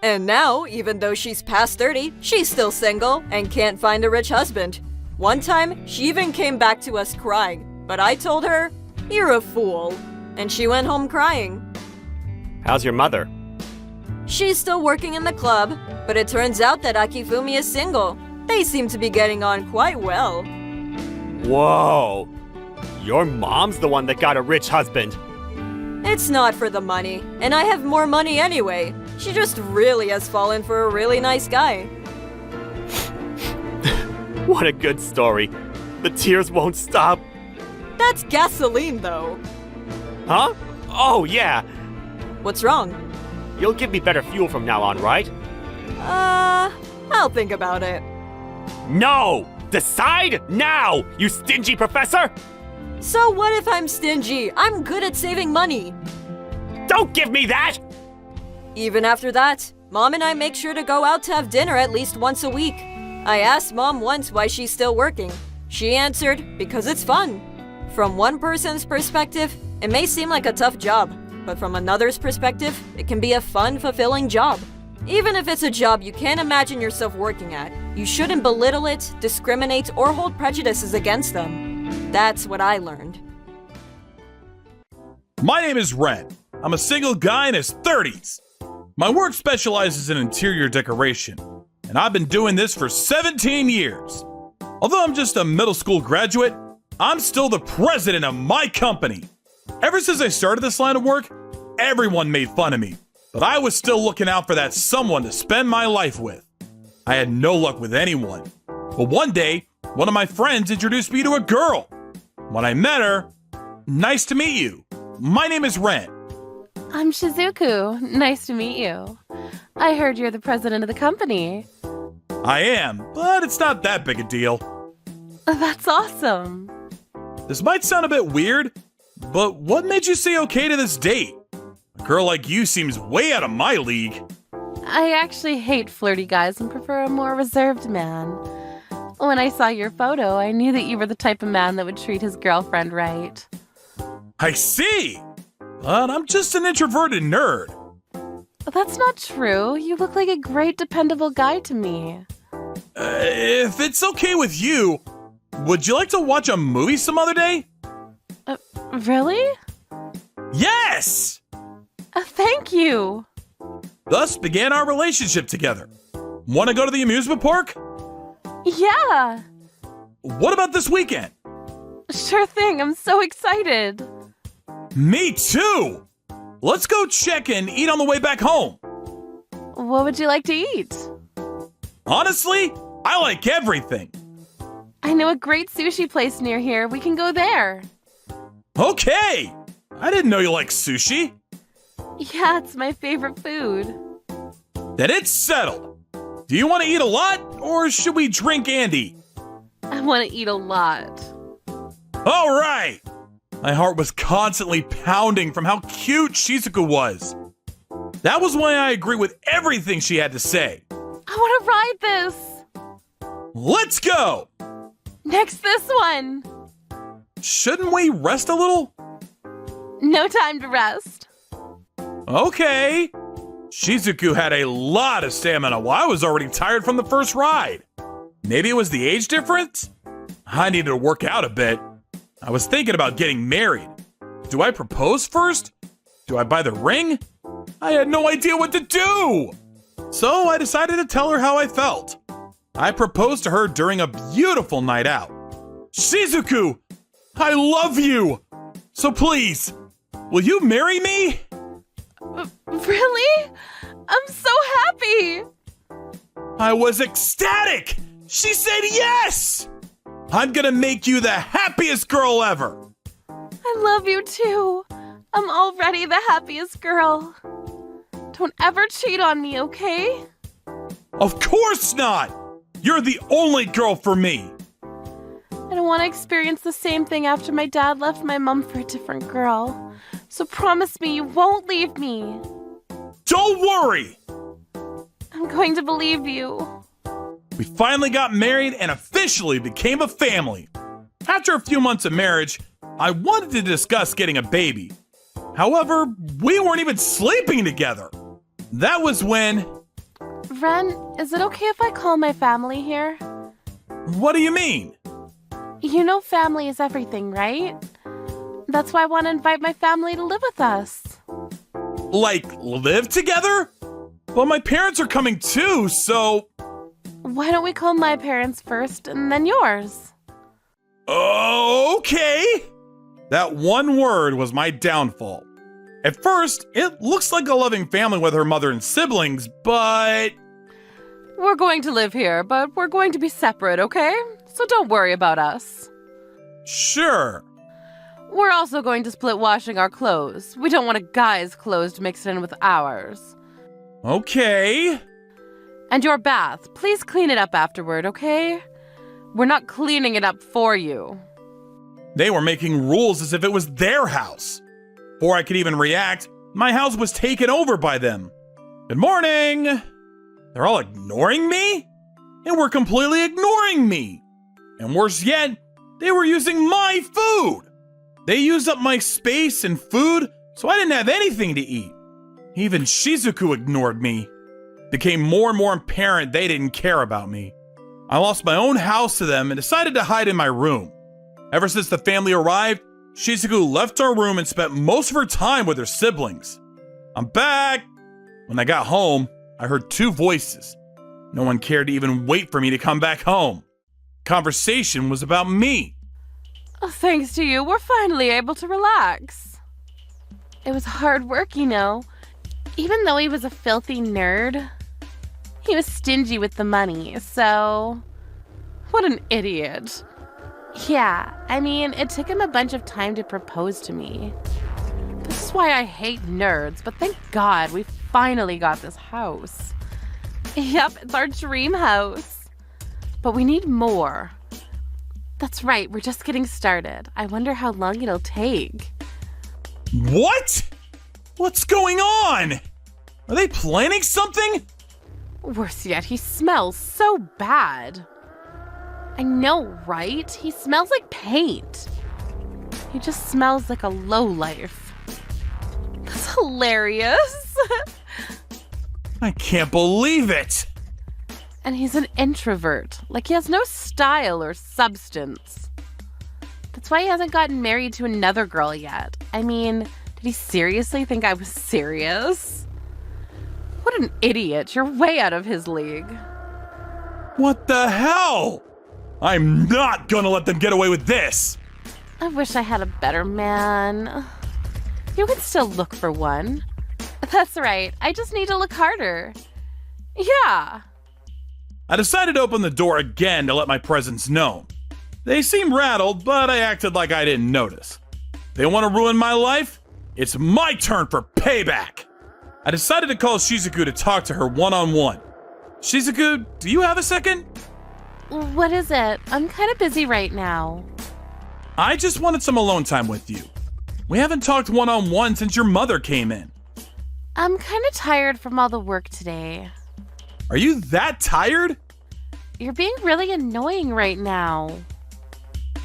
And now, even though she's past 30, she's still single and can't find a rich husband. One time, she even came back to us crying, but I told her, "You're a fool." And she went home crying. How's your mother? She's still working in the club, but it turns out that Akifumi is single. They seem to be getting on quite well. Whoa! Your mom's the one that got a rich husband. It's not for the money, and I have more money anyway. She just really has fallen for a really nice guy. What a good story. The tears won't stop. That's gasoline, though. Huh? Oh, yeah. What's wrong? You'll give me better fuel from now on, right? I'll think about it. No! Decide now, you stingy professor! So what if I'm stingy? I'm good at saving money. Don't give me that! Even after that, Mom and I make sure to go out to have dinner at least once a week. I asked Mom once why she's still working. She answered, because it's fun. From one person's perspective, it may seem like a tough job, but from another's perspective, it can be a fun, fulfilling job. Even if it's a job you can't imagine yourself working at, you shouldn't belittle it, discriminate, or hold prejudices against them. That's what I learned. My name is Ren. I'm a single guy in his 30s. My work specializes in interior decoration, and I've been doing this for 17 years. Although I'm just a middle school graduate, I'm still the president of my company. Ever since I started this line of work, everyone made fun of me, but I was still looking out for that someone to spend my life with. I had no luck with anyone, but one day, one of my friends introduced me to a girl. When I met her, nice to meet you. My name is Ren. I'm Shizuku. Nice to meet you. I heard you're the president of the company. I am, but it's not that big a deal. That's awesome. This might sound a bit weird, but what made you say okay to this date? A girl like you seems way out of my league. I actually hate flirty guys and prefer a more reserved man. When I saw your photo, I knew that you were the type of man that would treat his girlfriend right. I see! But I'm just an introverted nerd. That's not true. You look like a great, dependable guy to me. If it's okay with you, would you like to watch a movie some other day? Really? Yes! Thank you. Thus began our relationship together. Want to go to the amusement park? Yeah. What about this weekend? Sure thing. I'm so excited. Me too! Let's go check and eat on the way back home. What would you like to eat? Honestly, I like everything. I know a great sushi place near here. We can go there. Okay! I didn't know you liked sushi. Yeah, it's my favorite food. Then it's settled. Do you want to eat a lot, or should we drink and eat? I want to eat a lot. All right! My heart was constantly pounding from how cute Shizuku was. That was why I agree with everything she had to say. I want to ride this. Let's go! Next, this one. Shouldn't we rest a little? No time to rest. Okay. Shizuku had a lot of stamina while I was already tired from the first ride. Maybe it was the age difference? I needed to work out a bit. I was thinking about getting married. Do I propose first? Do I buy the ring? I had no idea what to do. So I decided to tell her how I felt. I proposed to her during a beautiful night out. Shizuku, I love you. So please, will you marry me? Really? I'm so happy. I was ecstatic. She said yes. I'm gonna make you the happiest girl ever. I love you too. I'm already the happiest girl. Don't ever cheat on me, okay? Of course not. You're the only girl for me. I don't want to experience the same thing after my dad left my mom for a different girl. So promise me you won't leave me. Don't worry. I'm going to believe you. We finally got married and officially became a family. After a few months of marriage, I wanted to discuss getting a baby. However, we weren't even sleeping together. That was when... Ren, is it okay if I call my family here? What do you mean? You know family is everything, right? That's why I want to invite my family to live with us. Like, live together? Well, my parents are coming too, so... Why don't we call my parents first and then yours? Okay. That one word was my downfall. At first, it looks like a loving family with her mother and siblings, but... We're going to live here, but we're going to be separate, okay? So don't worry about us. Sure. We're also going to split washing our clothes. We don't want a guy's clothes mixed in with ours. Okay. And your bath, please clean it up afterward, okay? We're not cleaning it up for you. They were making rules as if it was their house. Before I could even react, my house was taken over by them. Good morning! They're all ignoring me? And were completely ignoring me. And worse yet, they were using my food. They used up my space and food, so I didn't have anything to eat. Even Shizuku ignored me. It became more and more apparent they didn't care about me. I lost my own house to them and decided to hide in my room. Ever since the family arrived, Shizuku left our room and spent most of her time with her siblings. I'm back! When I got home, I heard two voices. No one cared to even wait for me to come back home. Conversation was about me. Oh, thanks to you, we're finally able to relax. It was hard work, you know. Even though he was a filthy nerd, he was stingy with the money, so... What an idiot. Yeah, I mean, it took him a bunch of time to propose to me. This is why I hate nerds, but thank God we finally got this house. Yep, it's our dream house. But we need more. That's right, we're just getting started. I wonder how long it'll take. What? What's going on? Are they planning something? Worse yet, he smells so bad. I know, right? He smells like paint. He just smells like a lowlife. That's hilarious. I can't believe it. And he's an introvert. Like he has no style or substance. That's why he hasn't gotten married to another girl yet. I mean, did he seriously think I was serious? What an idiot. You're way out of his league. What the hell? I'm not gonna let them get away with this. I wish I had a better man. You can still look for one. That's right. I just need to look harder. Yeah. I decided to open the door again to let my presence known. They seemed rattled, but I acted like I didn't notice. They want to ruin my life? It's my turn for payback. I decided to call Shizuku to talk to her one-on-one. Shizuku, do you have a second? What is it? I'm kind of busy right now. I just wanted some alone time with you. We haven't talked one-on-one since your mother came in. I'm kind of tired from all the work today. Are you that tired? You're being really annoying right now.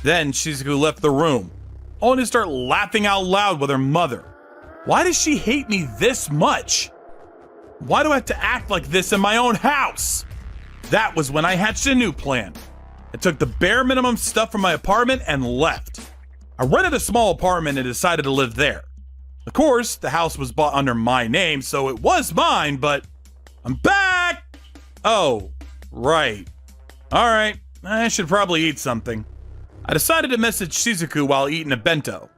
Then Shizuku left the room, only to start laughing out loud with her mother. Why does she hate me this much? Why do I have to act like this in my own house? That was when I hatched a new plan. I took the bare minimum stuff from my apartment and left. I rented a small apartment and decided to live there. Of course, the house was bought under my name, so it was mine, but I'm back! Oh, right. Alright, I should probably eat something. I decided to message Shizuku while eating a bento.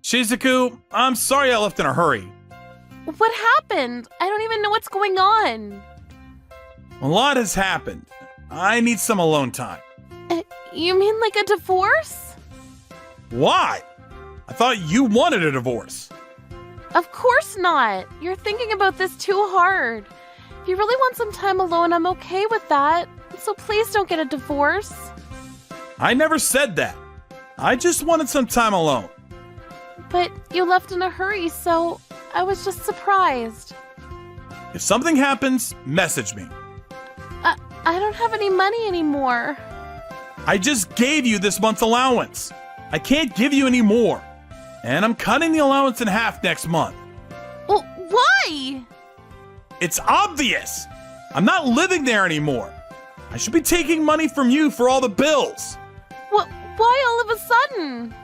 Shizuku, I'm sorry I left in a hurry. What happened? I don't even know what's going on. A lot has happened. I need some alone time. You mean like a divorce? Why? I thought you wanted a divorce. Of course not. You're thinking about this too hard. If you really want some time alone, I'm okay with that. So please don't get a divorce. I never said that. I just wanted some time alone. But you left in a hurry, so I was just surprised. If something happens, message me. I don't have any money anymore. I just gave you this month's allowance. I can't give you any more. And I'm cutting the allowance in half next month. Well, why? It's obvious. I'm not living there anymore. I should be taking money from you for all the bills. Why all of a sudden?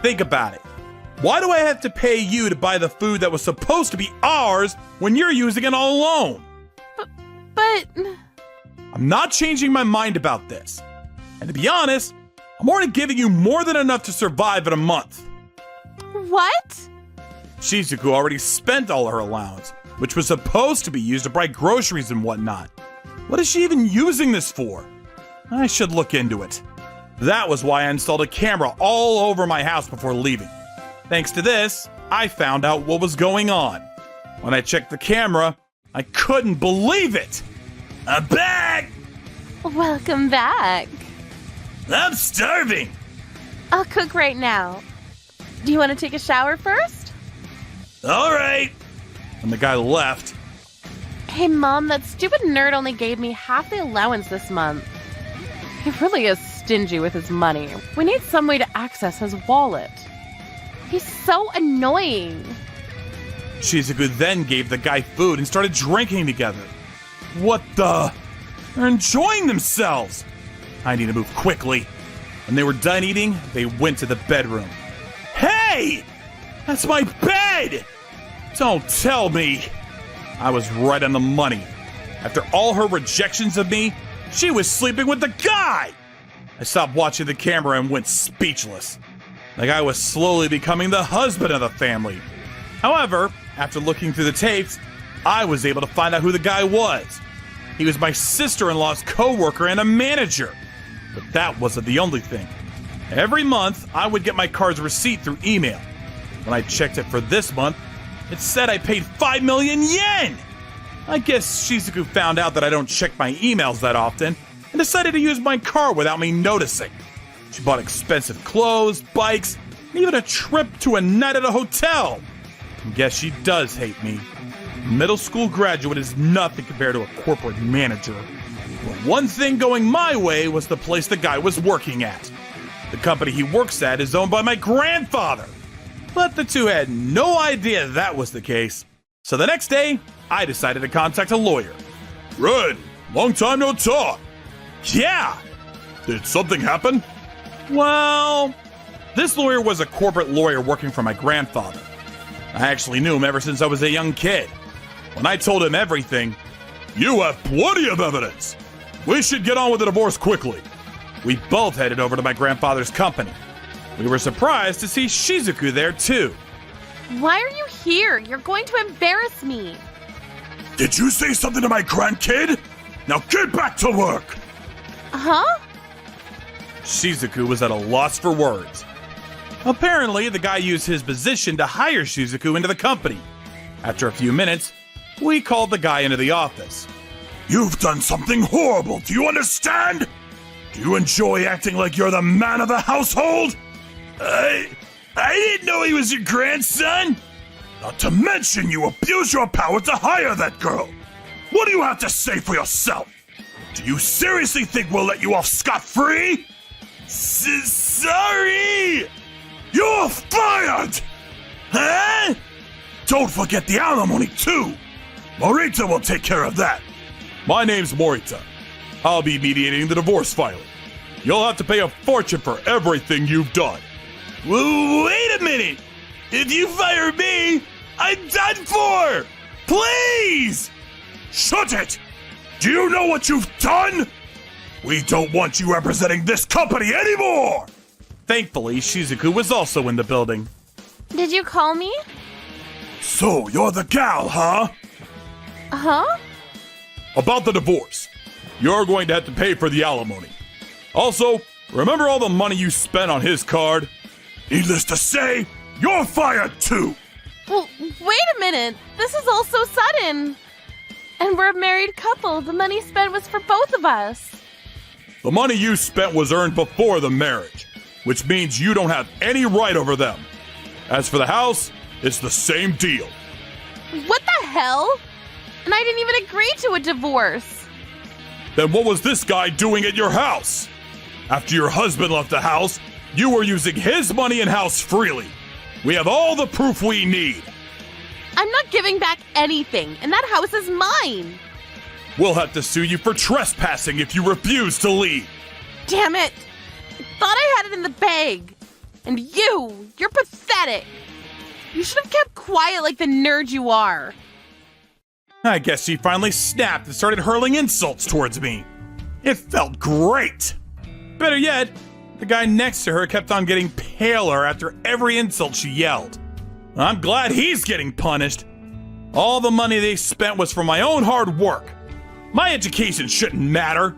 Think about it. Why do I have to pay you to buy the food that was supposed to be ours when you're using it all alone? But... I'm not changing my mind about this. And to be honest, I'm already giving you more than enough to survive in a month. What? Shizuku already spent all her allowance, which was supposed to be used to buy groceries and whatnot. What is she even using this for? I should look into it. That was why I installed a camera all over my house before leaving. Thanks to this, I found out what was going on. When I checked the camera, I couldn't believe it! I'm back! Welcome back. I'm starving. I'll cook right now. Do you want to take a shower first? All right. And the guy left. Hey, Mom, that stupid nerd only gave me half the allowance this month. He really is stingy with his money. We need some way to access his wallet. He's so annoying. Shizuku then gave the guy food and started drinking together. What the? They're enjoying themselves. I need to move quickly. When they were done eating, they went to the bedroom. Hey! That's my bed! Don't tell me. I was right on the money. After all her rejections of me, she was sleeping with the guy! I stopped watching the camera and went speechless. The guy was slowly becoming the husband of the family. However, after looking through the tapes, I was able to find out who the guy was. He was my sister-in-law's co-worker and a manager. But that wasn't the only thing. Every month, I would get my card's receipt through email. When I checked it for this month, it said I paid 5 million yen! I guess Shizuku found out that I don't check my emails that often and decided to use my card without me noticing. She bought expensive clothes, bikes, and even a trip to a night at a hotel. I guess she does hate me. Middle school graduate is nothing compared to a corporate manager. But one thing going my way was the place the guy was working at. The company he works at is owned by my grandfather. But the two had no idea that was the case. So the next day, I decided to contact a lawyer. Red, long time no talk. Yeah. Did something happen? Well, this lawyer was a corporate lawyer working for my grandfather. I actually knew him ever since I was a young kid. When I told him everything, you have plenty of evidence. We should get on with the divorce quickly. We both headed over to my grandfather's company. We were surprised to see Shizuku there too. Why are you here? You're going to embarrass me. Did you say something to my grandkid? Now get back to work! Huh? Shizuku was at a loss for words. Apparently, the guy used his position to hire Shizuku into the company. After a few minutes, we called the guy into the office. You've done something horrible, do you understand? Do you enjoy acting like you're the man of the household? I didn't know he was your grandson. Not to mention you abused your power to hire that girl. What do you have to say for yourself? Do you seriously think we'll let you off scot-free? Sorry! You're fired! Huh? Don't forget the alimony, too! Morita will take care of that. My name's Morita. I'll be mediating the divorce filing. You'll have to pay a fortune for everything you've done. Wait a minute! If you fire me, I'm done for! Please! Shut it! Do you know what you've done? We don't want you representing this company anymore! Thankfully, Shizuku was also in the building. Did you call me? So, you're the gal, huh? Huh? About the divorce. You're going to have to pay for the alimony. Also, remember all the money you spent on his card? Needless to say, you're fired too! Well, wait a minute. This is all so sudden. And we're a married couple. The money spent was for both of us. The money you spent was earned before the marriage, which means you don't have any right over them. As for the house, it's the same deal. What the hell? And I didn't even agree to a divorce. Then what was this guy doing at your house? After your husband left the house, you were using his money and house freely. We have all the proof we need. I'm not giving back anything, and that house is mine. We'll have to sue you for trespassing if you refuse to leave. Damn it. I thought I had it in the bag. And you're pathetic. You should have kept quiet like the nerd you are. I guess she finally snapped and started hurling insults towards me. It felt great. Better yet, the guy next to her kept on getting paler after every insult she yelled. I'm glad he's getting punished. All the money they spent was for my own hard work. My education shouldn't matter.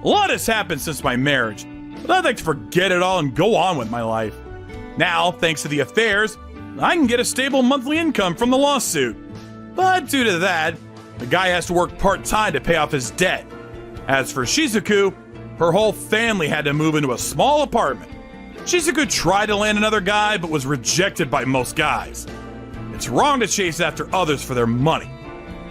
A lot has happened since my marriage, but I'd like to forget it all and go on with my life. Now, thanks to the affairs, I can get a stable monthly income from the lawsuit. But due to that, the guy has to work part-time to pay off his debt. As for Shizuku, Her whole family had to move into a small apartment. She's a good try to land another guy, but was rejected by most guys. It's wrong to chase after others for their money.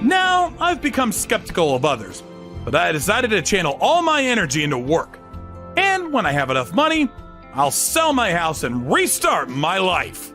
Now, I've become skeptical of others, but I decided to channel all my energy into work. And when I have enough money, I'll sell my house and restart my life.